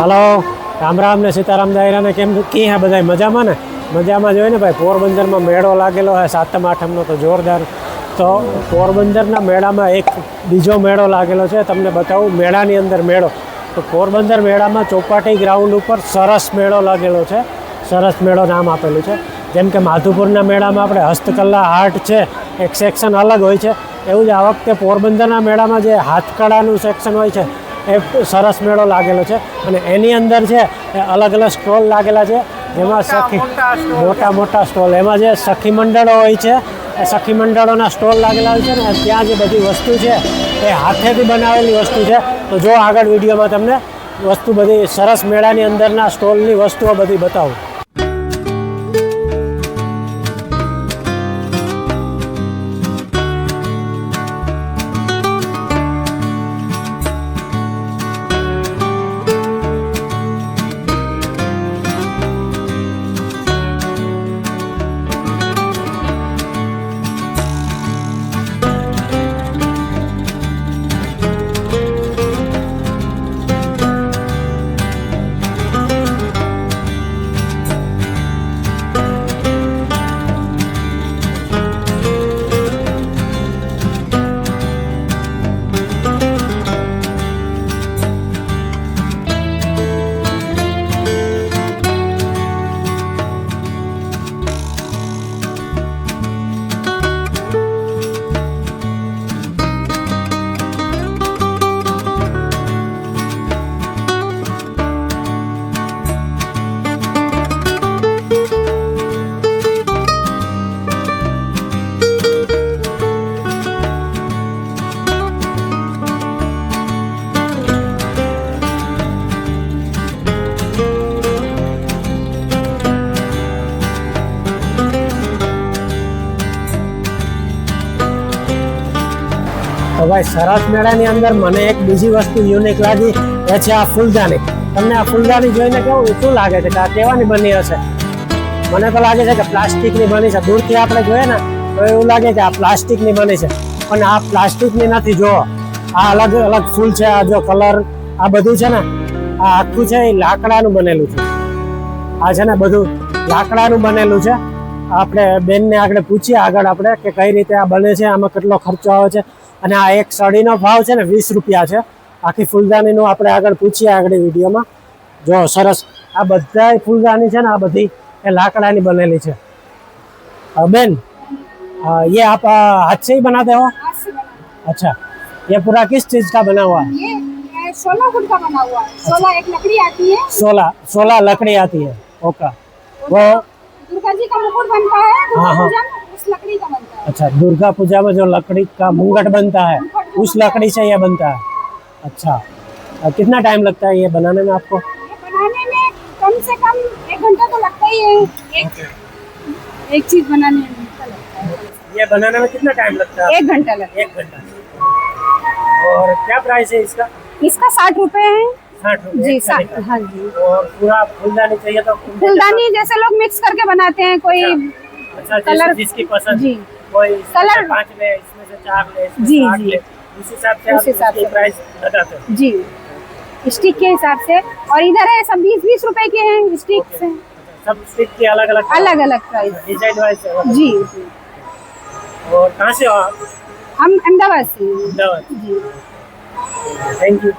હાલો રામ રામ ને સીતારામ દાયરા ને કેમ કી હે બધા મજામાં ને? મજામાં જોઈએ ને ભાઈ. પોરબંદરમાં મેળો લાગેલો હે સાતમ આઠમનો તો જોરદાર. તો પોરબંદરના મેળામાં એક બીજો મેળો લાગેલો છે, તમને બતાવું. મેળાની અંદર મેળો તો પોરબંદર મેળામાં ચોપાટી ગ્રાઉન્ડ ઉપર સરસ મેળો લાગેલો છે. સરસ મેળો નામ આપેલું છે. જેમ કે માધુપુરના મેળામાં આપણે હસ્તકલા આર્ટ છે એક સેક્શન અલગ હોય છે, એવું જ આ વખતે પોરબંદરના મેળામાં જે હાથકળાનું સેક્શન હોય છે એ સરસ મેળો લાગેલો છે. અને એની અંદર છે એ અલગ અલગ સ્ટોલ લાગેલા છે, જેમાં મોટા સ્ટોલ, એમાં જે સખી મંડળો હોય છે એ સખી મંડળોના સ્ટોલ લાગેલા હોય છે ને ત્યાં જે બધી વસ્તુ છે એ હાથેથી બનાવેલી વસ્તુ છે. તો જો આગળ વિડીયોમાં તમને વસ્તુ બધી સરસ મેળાની અંદરના સ્ટોલની વસ્તુઓ બધી બતાવું. તો ભાઈ સરસ મેળાની અંદર મને એક બીજી વસ્તુ યુનિક લાગી, એ છે આ ફૂલદાની. તમને આ ફૂલદાની જોઈને કેવું શું લાગે છે કે આ કેવાની બની હશે? મને તો લાગે છે કે પ્લાસ્ટિકની બની છે. દૂરથી આપણે જોઈએ ને તો એવું લાગે કે આ પ્લાસ્ટિકની બની છે, પણ આ પ્લાસ્ટિકની નથી. જો આ અલગ અલગ ફૂલ છે, આ જો કલર, આ બધું છે ને આ આખું છે એ લાકડાનું બનેલું છે. આ છે ને બધું લાકડાનું બનેલું છે. આપણે બેનને આગળ પૂછીએ આગળ આપણે કે કઈ રીતે આ બને છે, આમાં કેટલો ખર્ચો આવે છે. અને આ એક સળીનો ભાવ છે ને 20 રૂપિયા છે. આખી ફૂલદાનીનું આપણે આગળ પૂછીએ આગળ વિડીયોમાં. જો સરસ આ બધા ફૂલદાની છે ને આ બધી એ લાકડાની બનેલી છે. બેન ये आप हाथ से ही बनाते हो? अच्छा, ये पूरा किस चीज का बना हुआ है? ये 16 फुट का बना हुआ है. 16 एक लकड़ी आती है. 16 लकड़ी आती है. ओके. वो दुर्गा जी का मुकुट बनता है. हाँ, हाँ. पूजा में उस लकड़ी का बनता है. अच्छा, दुर्गा पूजा में जो लकड़ी का मुंगट बनता है उस लकड़ी से ये बनता है. अच्छा, कितना टाइम लगता है ये बनाने में आपको? ये बनाने में कम से कम 1 घंटा तो लगता ही है. एक चीज बनाने में लगता है. ये बनाने में कितना टाइम लगता है? 1 घंटा लगता है. 1 घंटा. और क्या प्राइस है इसका? इसका 60 रुपए है. 60 रुपए जी. हाँ जी. और पूरा फूलदानी चाहिए तो फूलदानी जैसे लोग मिक्स करके बनाते हैं. कोई अच्छा, कलर जिसकी पसंद. जी. कोई कलर 5 ले, इसमें से 4 ले, इसमें जी, से 8 जी. ले, उस हिसाब से आप इसकी प्राइस लगाते हैं. जी स्टिक के हिसाब से. और इधर है सब 20-20 रुपए के हैं स्टिक से. सब स्टिक की अलग अलग प्राइस. डिजाइन वाइज जी. और कहाँ से हो आप? हम अहमदाबाद से हैं. अहमदाबाद. जी. Thank you.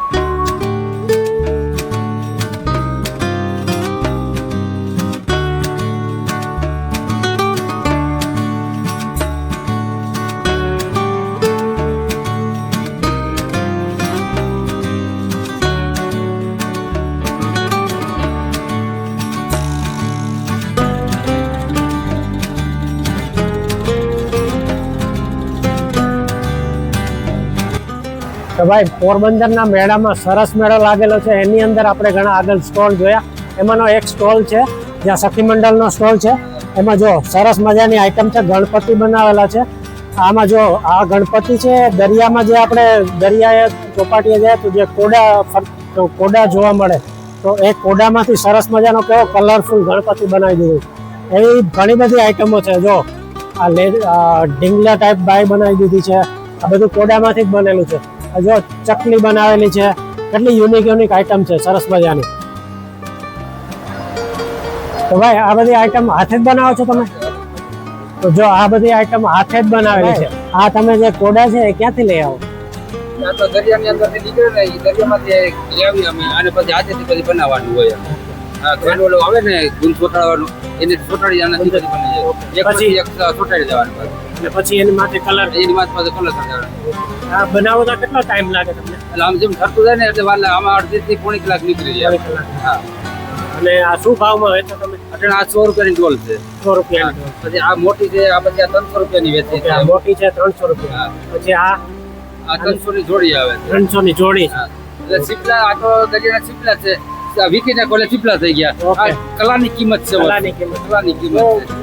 તો ભાઈ પોરબંદરના મેળામાં સરસ મેળો લાગેલો છે, એની અંદર આપણે ઘણા આગળ સ્ટોલ જોયા. એમાંનો એક સ્ટોલ છે જ્યાં સખી મંડળનો સ્ટોલ છે. એમાં જો સરસ મજાની આઈટમ છે, ગણપતિ બનાવેલા છે. આમાં જો આ ગણપતિ છે દરિયામાં, જે આપણે દરિયાએ ચોપાટીએ જાય તો જે કોડા જોવા મળે, તો એ કોડામાંથી સરસ મજાનો કેવો કલરફુલ ગણપતિ બનાવી દીધું. એવી ઘણી બધી આઈટમો છે. જો આ ઢીંગલા ટાઈપ બાય બનાવી દીધી છે. આ બધું કોડામાંથી જ બનેલું છે. જો ચકલી બનાવેલી છે, કેટલી યુનિક આઈટમ છે સરસ મજાની. તો ભાઈ આ બધી આઈટમ હાથે જ બનાવો છો તમે? તો જો આ બધી આઈટમ હાથે જ બનાવેલી છે. આ તમે જે કોડા છે એ ક્યાંથી લઈ આવો? આ તો દરિયાની અંદરથી નીકળે ને એ દરિયામાંથી લાવી અમે અને પછી હાથેથી પછી બનાવવાનું હોય. આ ગંડોળો આવે ને ગુણ ચોટાડવાનું એને ચોટાડી આનાથી પછી બની જાય. એક પછી એક ચોટાડી દેવાનું અને પછી એની માથે કલર, એની માથે પાછો કલર ચડાવવાનો. આ બનાવતા કેટલો ટાઈમ લાગે તમને? એટલે આમ જેમ થતું જાય ને એટલે વાર લાગે. આમાં 1.5 થી 1.5 કલાક નીકળી જાય. હા. અને આ શું ભાવમાં વેચો તમે? એટલે આ 100 રૂપિયાની ડોલ છે. 100 રૂપિયા. પછી આ મોટી છે આ પછી આ 300 રૂપિયાની વેચે છે. આ મોટી છે 300 રૂપિયા. પછી આ આ 300 ની જોડી આવે છે. 300 ની જોડી છે. હા. એટલે સીપલા આ તો દરિયાના સીપલા છે. આ વીકીને કોલે સીપલા થઈ ગયા. ઓકે. આ કલાની કિંમત છે. કલાની કિંમત. કલાની કિંમત છે.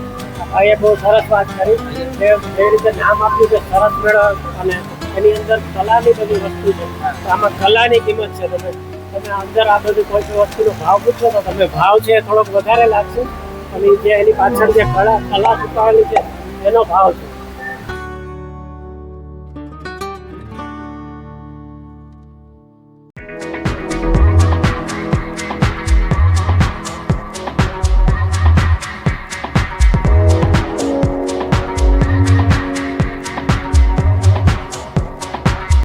ભાઈએ બહુ સરસ વાત કરી. જે રીતે નામ આપ્યું છે સરસ મેળો અને એની અંદર કલાની બધી વસ્તુ છે. તો આમાં કલાની કિંમત છે. તમે અંદર આ બધી કોઈ પણ વસ્તુનો ભાવ પૂછો તો તમે ભાવ છે એ થોડોક વધારે લાગશે અને જે એની પાછળ જે કલા છુપાવેલી છે એનો ભાવ છે.